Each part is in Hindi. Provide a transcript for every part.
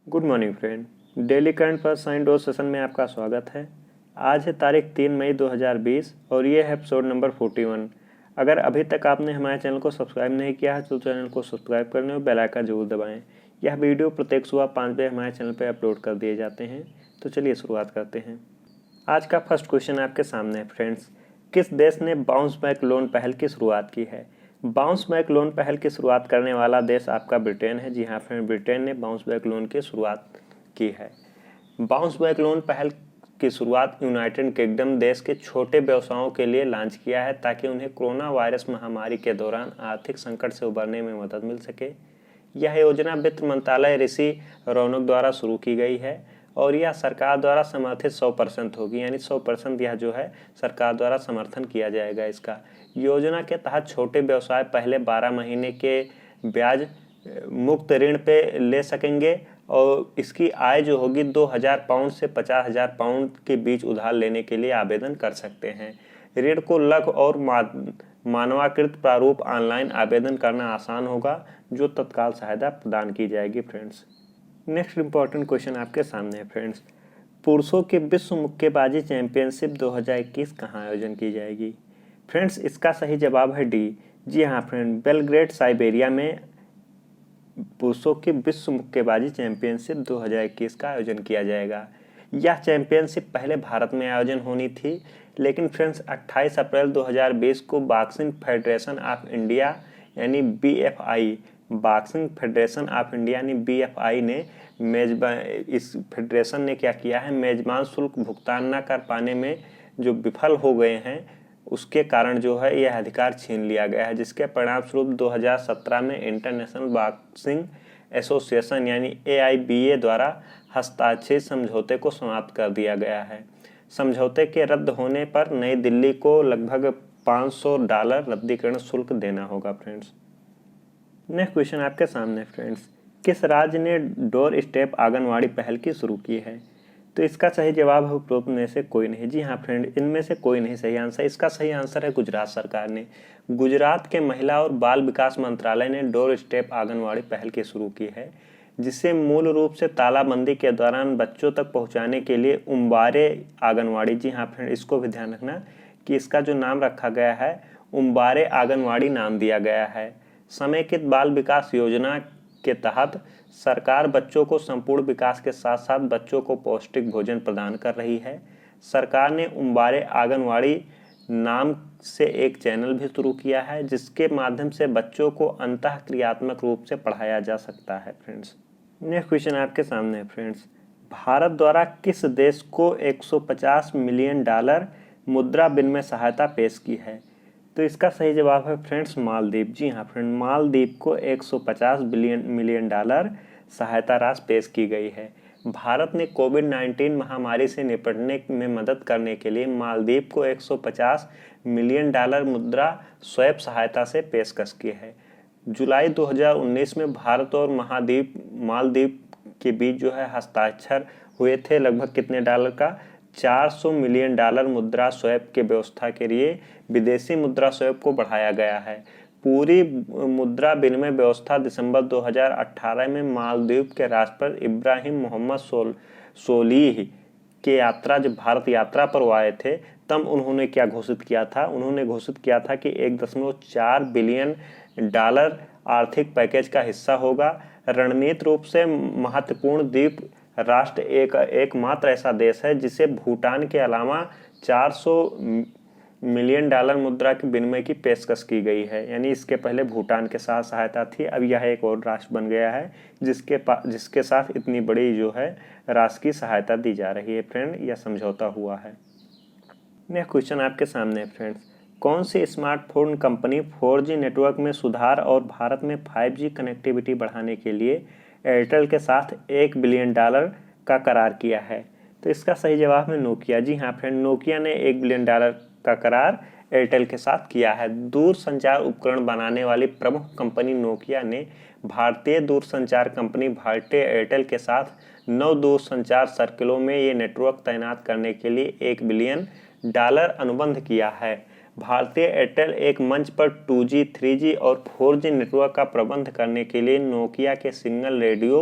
Good morning friend. Daily current पर साइन डोज सेशन में आपका स्वागत है। आज है तारीख 3 मई 2020 और ये है एपिसोड नंबर 41। अगर अभी तक आपने हमारे चैनल को सब्सक्राइब नहीं किया है तो चैनल को सब्सक्राइब करने और बेल आइकन जरूर दबाएं। यह वीडियो प्रत्येक सुबह 5 बजे हमारे चैनल पर अपलोड कर दिए जाते हैं। तो चलिए शुरुआत करते हैं। आज का फर्स्ट क्वेश्चन आपके सामने है फ्रेंड्स। किस देश ने बाउंस बैक लोन पहल की शुरुआत की है? बाउंस बैक लोन पहल की शुरुआत करने वाला देश आपका ब्रिटेन है। जी हाँ फ्रेंड, ब्रिटेन ने बाउंस बैक लोन की शुरुआत की है। बाउंस बैक लोन पहल की शुरुआत यूनाइटेड किंगडम देश के छोटे व्यवसायों के लिए लॉन्च किया है ताकि उन्हें कोरोना वायरस महामारी के दौरान आर्थिक संकट से उबरने में मदद मिल सके। यह योजना वित्त मंत्रालय ऋषि रौनक द्वारा शुरू की गई है और यह सरकार द्वारा समर्थित 100% होगी, यानी 100% यह जो है सरकार द्वारा समर्थन किया जाएगा इसका। योजना के तहत छोटे व्यवसाय पहले 12 महीने के ब्याज मुक्त ऋण पे ले सकेंगे और इसकी आय जो होगी 2,000 पाउंड से 50,000 पाउंड के बीच उधार लेने के लिए आवेदन कर सकते हैं। ऋण को लघु और मानवाकृत प्रारूप ऑनलाइन आवेदन करना आसान होगा जो तत्काल सहायता प्रदान की जाएगी फ्रेंड्स। नेक्स्ट इंपॉर्टेंट क्वेश्चन आपके सामने है फ्रेंड्स। पुरुषों के विश्व मुक्केबाजी चैंपियनशिप 2021 कहाँ आयोजन की जाएगी? फ्रेंड्स, इसका सही जवाब है डी। जी हाँ फ्रेंड, बेलग्रेड साइबेरिया में पुरुषों की विश्व मुक्केबाजी चैंपियनशिप 2021 का आयोजन किया जाएगा। यह चैंपियनशिप पहले भारत में आयोजन होनी थी, लेकिन फ्रेंड्स 28 अप्रैल 2020 को बॉक्सिंग फेडरेशन ऑफ इंडिया यानी BFI boxing federation of India यानी बीएफआई ने इस फेडरेशन ने क्या किया है, मेजबान शुल्क भुगतान न कर पाने में जो विफल हो गए हैं उसके कारण जो है यह अधिकार छीन लिया गया है, जिसके परिणाम स्वरूप 2017 में इंटरनेशनल बॉक्सिंग एसोसिएशन यानी AIBA द्वारा हस्ताक्षरित समझौते को समाप्त कर दिया गया है। समझौते के रद्द होने पर नई दिल्ली को लगभग $500 रद्दीकरण शुल्क देना होगा फ्रेंड्स। नेक्स्ट क्वेश्चन आपके सामने फ्रेंड्स। किस राज्य ने डोर स्टेप आंगनवाड़ी पहल की शुरू की है? तो इसका सही जवाब है उपरोक्त में से कोई नहीं। जी हाँ फ्रेंड, इनमें से कोई नहीं सही आंसर। इसका सही आंसर है गुजरात सरकार ने। गुजरात के महिला और बाल विकास मंत्रालय ने डोर स्टेप आंगनवाड़ी पहल की शुरू की है, जिसे मूल रूप से तालाबंदी के दौरान बच्चों तक पहुंचाने के लिए उम्बारे आंगनवाड़ी, जी हाँ फ्रेंड इसको भी ध्यान रखना कि इसका जो नाम रखा गया है उम्बारे आंगनवाड़ी नाम दिया गया है। समेकित बाल विकास योजना के तहत सरकार बच्चों को संपूर्ण विकास के साथ साथ बच्चों को पौष्टिक भोजन प्रदान कर रही है। सरकार ने उम्बारे आंगनवाड़ी नाम से एक चैनल भी शुरू किया है, जिसके माध्यम से बच्चों को अंतःक्रियात्मक रूप से पढ़ाया जा सकता है फ्रेंड्स। नेक्स्ट क्वेश्चन आपके सामने है फ्रेंड्स। भारत द्वारा किस देश को $150 मिलियन मुद्रा विनिमय सहायता पेश की है? तो इसका सही जवाब है फ्रेंड्स मालदीव। जी हाँ फ्रेंड, मालदीव को $150 मिलियन सहायता राशि पेश की गई है। भारत ने कोविड-19 महामारी से निपटने में मदद करने के लिए मालदीव को $150 मिलियन मुद्रा स्वैप सहायता से पेशकश की है। जुलाई 2019 में भारत और मालदीव के बीच जो है हस्ताक्षर हुए थे लगभग कितने डॉलर का? $400 मिलियन मुद्रा स्वैप के व्यवस्था के लिए विदेशी मुद्रा स्वैप को बढ़ाया गया है। पूरी मुद्रा विनिमय व्यवस्था दिसंबर 2018 में मालदीव के राष्ट्रपति इब्राहिम मोहम्मद सोलिह के यात्रा जब भारत यात्रा पर वो आए थे तब उन्होंने क्या घोषित किया था? उन्होंने घोषित किया था कि $1.4 बिलियन आर्थिक पैकेज का हिस्सा होगा। रणनीतिक रूप से महत्वपूर्ण द्वीप राष्ट्र एकमात्र ऐसा देश है जिसे भूटान के अलावा $400 मिलियन मुद्रा के विनिमय की पेशकश की गई है। यानी इसके पहले भूटान के साथ सहायता थी, अब यह एक और राष्ट्र बन गया है जिसके साथ इतनी बड़ी जो है राशि की सहायता दी जा रही है फ्रेंड, यह समझौता हुआ है। नेक्स्ट क्वेश्चन आपके सामने है फ्रेंड्स। कौन सी स्मार्टफोन कंपनी 4G नेटवर्क में सुधार और भारत में 5G कनेक्टिविटी बढ़ाने के लिए एयरटेल के साथ $1 बिलियन का करार किया है? तो इसका सही जवाब है नोकिया। जी हाँ फ्रेंड, नोकिया ने $1 बिलियन का करार एयरटेल के साथ किया है। दूरसंचार उपकरण बनाने वाली प्रमुख कंपनी नोकिया ने भारतीय दूरसंचार कंपनी भारती एयरटेल के साथ 9 दूरसंचार सर्किलों में ये नेटवर्क तैनात करने के लिए $1 बिलियन अनुबंध किया है। भारतीय एयरटेल एक मंच पर 2G, 3G और 4G नेटवर्क का प्रबंध करने के लिए नोकिया के सिंगल रेडियो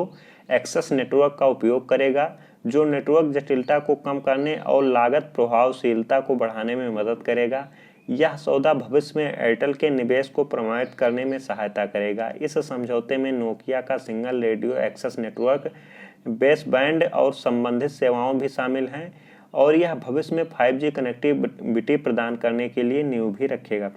एक्सेस नेटवर्क का उपयोग करेगा, जो नेटवर्क जटिलता को कम करने और लागत प्रभावशीलता को बढ़ाने में मदद करेगा। यह सौदा भविष्य में एयरटेल के निवेश को प्रमाणित करने में सहायता करेगा। इस समझौते में नोकिया का single radio access network, base band और संबंधित सेवाओं भी शामिल हैं और यह भविष्य में 5G कनेक्टिविटी प्रदान करने के लिए नींव भी रखेगा।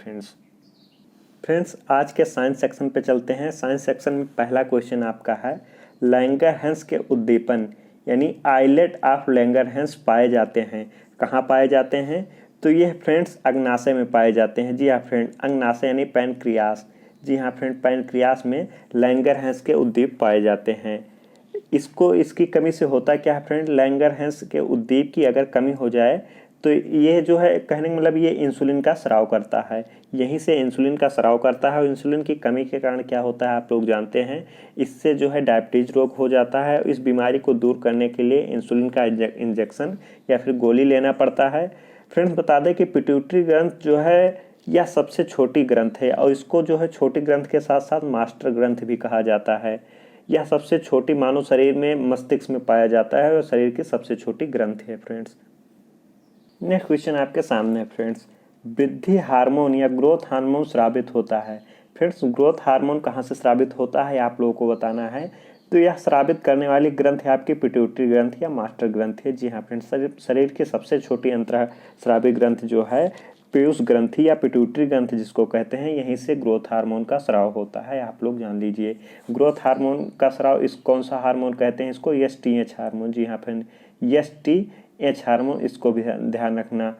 फ्रेंड्स आज के साइंस सेक्शन पे चलते हैं। साइंस सेक्शन में पहला क्वेश्चन आपका है, लैंगरहैंस के उद्दीपन यानी आइलेट ऑफ लैंगरहैंस पाए जाते हैं। कहाँ पाए जाते हैं? तो ये फ्रेंड्स अग्नाशय में पाए जाते हैं। जी हाँ फ्रेंड, अग्नाशय यानी पैनक्रियास। जी हाँ फ्रेंड, पैनक्रियास में लैंगरहैंस के उद्दीप पाए जाते हैं। इसकी कमी से होता क्या है फ्रेंड? लैंगरहैंस के उद्दीप की अगर कमी हो जाए तो ये जो है, कहने का मतलब ये इंसुलिन का स्राव करता है, यहीं से इंसुलिन का स्राव करता है और इंसुलिन की कमी के कारण क्या होता है आप लोग जानते हैं, इससे जो है डायबिटीज रोग हो जाता है। इस बीमारी को दूर करने के लिए इंसुलिन का इंजेक्शन या फिर गोली लेना पड़ता है। फ्रेंड्स बता दें कि पिट्यूटरी ग्रंथ जो है यह सबसे छोटी ग्रंथ है और इसको जो है छोटी ग्रंथ के साथ साथ मास्टर ग्रंथ भी कहा जाता है। यह सबसे छोटी मानव शरीर में मस्तिष्क में पाया जाता है और शरीर की सबसे छोटी ग्रंथ है। फ्रेंड्स नेक्स्ट क्वेश्चन आपके सामने है फ्रेंड्स, वृद्धि हार्मोन या ग्रोथ हार्मोन स्रावित होता है। फ्रेंड्स ग्रोथ हार्मोन कहाँ से स्रावित होता है आप लोगों को बताना है। तो यह स्रावित करने वाली ग्रंथ है आपकी पिट्यूटरी ग्रंथ या मास्टर ग्रंथ है। जी हाँ फ्रेंड्स, शरीर की सबसे छोटी अंतःस्रावी ग्रंथ जो है पीयूष ग्रंथि या पिट्यूटरी ग्रंथ जिसको कहते हैं, यहीं से ग्रोथ हार्मोन का स्राव होता है। आप लोग जान लीजिए ग्रोथ हार्मोन का स्राव इस कौन सा हार्मोन कहते हैं? इसको एसटीएच हार्मोन। जी हाँ फ्रेंड, एसटीएच हार्मोन, इसको भी ध्यान रखना।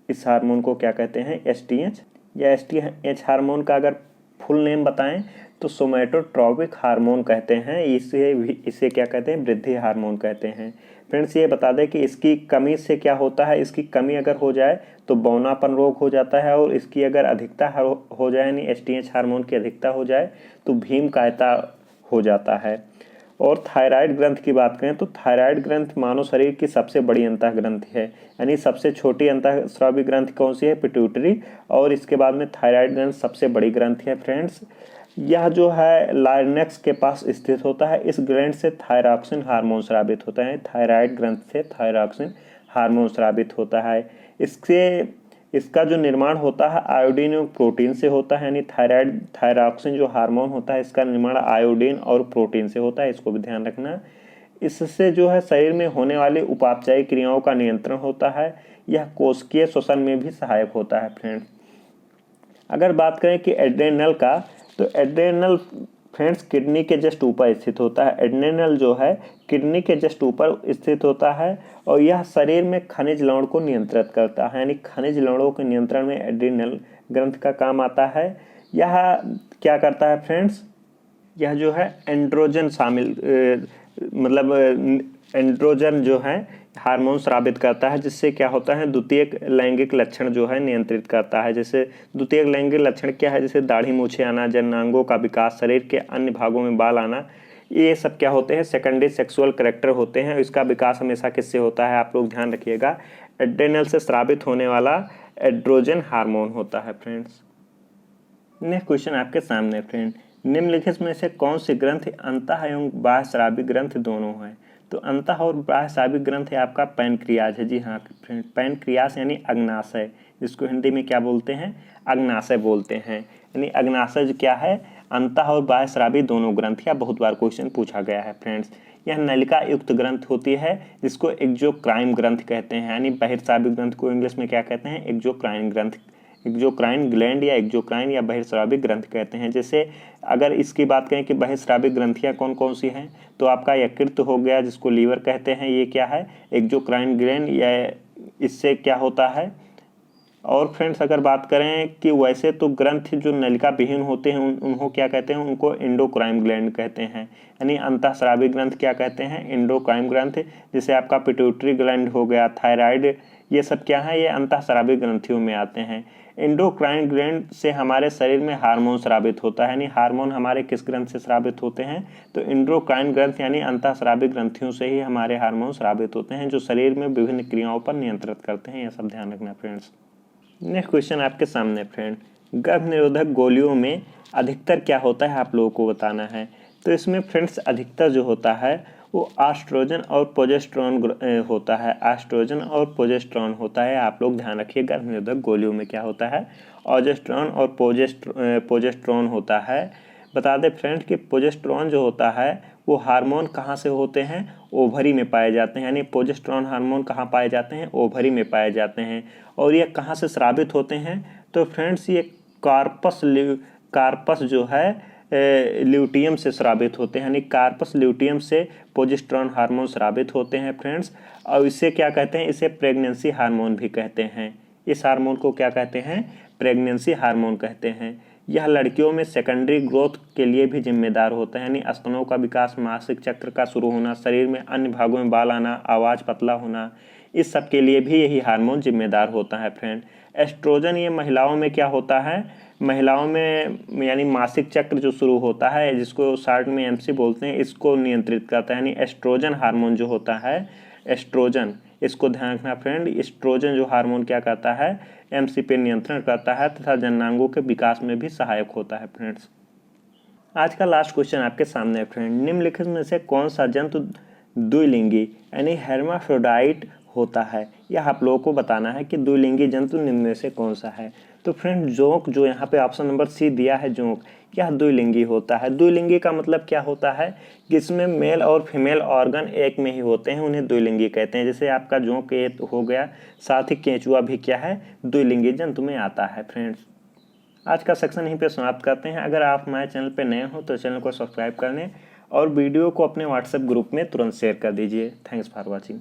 इस हार्मोन को क्या कहते हैं? एसटीएच या एसटीएच हार्मोन का अगर फुल नेम बताएं तो सोमैटोट्रॉपिक हार्मोन कहते हैं। इसे क्या कहते हैं? वृद्धि हार्मोन कहते हैं। फ्रेंड्स ये बता दें कि इसकी कमी से क्या होता है, इसकी कमी अगर हो जाए तो बौनापन रोग हो जाता है और इसकी अगर अधिकता हो जाए यानी एसटीएच हार्मोन की अधिकता हो जाए तो भीमकायता हो जाता है। और थायराइड ग्रंथ की बात करें तो थायराइड ग्रंथ मानव शरीर की सबसे बड़ी अंतः ग्रंथि है, यानी सबसे छोटी अंतःस्रावी ग्रंथि कौन सी है? पिट्यूटरी। और इसके बाद में थायराइड ग्रंथ सबसे बड़ी ग्रंथि है। फ्रेंड्स यह जो है लार्नेक्स के पास स्थित होता है। इस ग्रंथ से थायरॉक्सिन हार्मोन स्रावित होता है। थायराइड ग्रंथ से थायरॉक्सिन हार्मोन स्रावित होता है। इसका जो निर्माण होता है आयोडीन और प्रोटीन से होता है, यानी थायरॉक्सिन जो हार्मोन होता है इसका निर्माण आयोडीन और प्रोटीन से होता है, इसको भी ध्यान रखना। इससे जो है शरीर में होने वाली उपापचयी क्रियाओं का नियंत्रण होता है। यह कोशिकीय श्वसन में भी सहायक होता है। फ्रेंड्स अगर बात करें कि एड्रेनल का, तो एड्रेनल फ्रेंड्स किडनी के जस्ट ऊपर स्थित होता है। एड्रेनल जो है किडनी के जस्ट ऊपर स्थित होता है और यह शरीर में खनिज लवण को नियंत्रित करता है, यानी खनिज लवणों के नियंत्रण में एड्रेनल ग्रंथ का काम आता है। यह क्या करता है फ्रेंड्स? यह जो है एंड्रोजन एंड्रोजन जो है हार्मोन स्रावित करता है, जिससे क्या होता है द्वितीयक लैंगिक लक्षण जो है नियंत्रित करता है। जैसे द्वितीयक लैंगिक लक्षण क्या है? जैसे दाढ़ी मूछें आना, जननांगों का विकास, शरीर के अन्य भागों में बाल आना, ये सब क्या होते हैं? सेकेंडरी सेक्सुअल कैरेक्टर होते हैं। इसका विकास हमेशा किससे होता है? आप लोग ध्यान रखिएगा, एड्रेनल से स्रावित होने वाला एड्रोजन हार्मोन होता है। फ्रेंड्स नेक्स्ट क्वेश्चन आपके सामने फ्रेंड, निम्नलिखित में से कौन सी ग्रंथ अंतः एवं बाह्य स्रावी ग्रंथ दोनों है? तो अंतः और बाह्य स्रावी ग्रंथ है आपका पैनक्रियाज है। जी हाँ फ्रेंड, पैनक्रियास यानी अग्नाशय, जिसको हिंदी में क्या बोलते हैं? अग्नाशय बोलते हैं। यानी अग्नाशय क्या है? अंतः और बाह्य स्रावी दोनों ग्रंथ। या बहुत बार क्वेश्चन पूछा गया है। फ्रेंड्स यह नलिका युक्त ग्रंथ होती है जिसको एक्सोक्राइन ग्रंथ कहते हैं, यानी बहिर्स्रावी ग्रंथ को इंग्लिश में क्या कहते हैं? एक्सोक्राइन ग्रंथ, एक्सोक्राइन ग्लैंड या एक्सोक्राइन या बहिर्स्रावी ग्रंथ कहते हैं। जैसे अगर इसकी बात करें कि बहिर्स्रावी ग्रंथियां कौन कौन सी हैं, तो आपका यकृत हो गया जिसको लीवर कहते हैं, ये क्या है? एक्सोक्राइन ग्लैंड, या इससे क्या होता है? और फ्रेंड्स अगर बात करें कि वैसे तो ग्रंथ जो नलिका विहीन होते हैं उनको क्या कहते हैं? उनको एंडोक्राइन ग्लैंड कहते हैं। यानी अंतःस्रावी ग्रंथ क्या कहते हैं? एंडोक्राइन ग्रंथ। जैसे आपका पिट्यूटरी ग्लैंड हो गया, थायराइड, ये सब क्या है? ये अंतःस्रावी ग्रंथियों में आते हैं। एंडोक्राइन ग्लैंड से हमारे शरीर में हार्मोन स्रावित होता है, यानी हार्मोन हमारे किस ग्रंथ से स्रावित होते हैं? तो एंडोक्राइन ग्रंथ यानी अंतःस्रावी ग्रंथियों से ही हमारे हार्मोन स्रावित होते हैं, जो शरीर में विभिन्न क्रियाओं पर नियंत्रित करते हैं। यह सब ध्यान रखना फ्रेंड्स। नेक्स्ट क्वेश्चन आपके सामने फ्रेंड, गर्भ निरोधक गोलियों में अधिकतर क्या होता है आप लोगों को बताना है। तो इसमें फ्रेंड्स अधिकतर जो होता है वो एस्ट्रोजन और प्रोजेस्टेरॉन होता है। एस्ट्रोजन और प्रोजेस्टेरॉन होता है, आप लोग ध्यान रखिए। गर्भनिरोधक गोलियों में क्या होता है, ऑजेस्ट्रॉन और प्रोजेस्टेरॉन होता है। बता दें फ्रेंड कि प्रोजेस्टेरॉन जो होता है वो हार्मोन कहाँ से होते हैं, ओवरी में पाए जाते हैं। यानी प्रोजेस्टेरॉन हार्मोन कहाँ पाए जाते हैं, ओवरी में पाए जाते हैं। और ये कहाँ से स्रावित होते हैं, तो फ्रेंड्स ये कार्पस जो है ल्यूटियम से स्रावित होते हैं। यानी कार्पस ल्यूटियम से प्रोजेस्टेरॉन हार्मोन स्रावित होते हैं फ्रेंड्स। और इसे क्या कहते हैं, इसे प्रेगनेंसी हार्मोन भी कहते हैं। इस हार्मोन को क्या कहते हैं, प्रेगनेंसी हार्मोन कहते हैं। यह लड़कियों में सेकेंडरी ग्रोथ के लिए भी जिम्मेदार होता है। यानी स्तनों का विकास, मासिक चक्र का शुरू होना, शरीर में अन्य भागों में बाल आना, आवाज़ पतला होना, इस सब के लिए भी यही हार्मोन जिम्मेदार होता है फ्रेंड। एस्ट्रोजन ये महिलाओं में क्या होता है, महिलाओं में यानी मासिक चक्र जो शुरू होता है, जिसको शॉर्ट में एमसी बोलते हैं, इसको नियंत्रित करता है। यानी एस्ट्रोजन हार्मोन जो होता है, एस्ट्रोजन, इसको ध्यान रखना फ्रेंड। एस्ट्रोजन जो हार्मोन क्या करता है, एमसी पे नियंत्रण करता है तथा जननांगों के विकास में भी सहायक होता है फ्रेंड्स। आज का लास्ट क्वेश्चन आपके सामने है फ्रेंड। निम्नलिखित में से कौन सा जंतु द्विलिंगी यानी हेर्माफ्रोडाइट होता है, यह आप लोगों को बताना है कि द्विलिंगी जंतु निम्न में से कौन सा है। तो फ्रेंड जोंक जो यहाँ पे ऑप्शन नंबर सी दिया है, जोंक, यह द्विलिंगी होता है। द्विलिंगी का मतलब क्या होता है कि इसमें मेल और फीमेल ऑर्गन एक में ही होते हैं, उन्हें द्विलिंगी कहते हैं। जैसे आपका जोंक ये हो गया, साथ ही केंचुआ भी क्या है, द्विलिंगी जंतु में आता है फ्रेंड्स। आज का सेक्शन यहीं पे समाप्त करते हैं। अगर आप हमारे चैनल पे नए हो तो चैनल को सब्सक्राइब कर लें और वीडियो को अपने व्हाट्सएप ग्रुप में तुरंत शेयर कर दीजिए। Thanks for watching.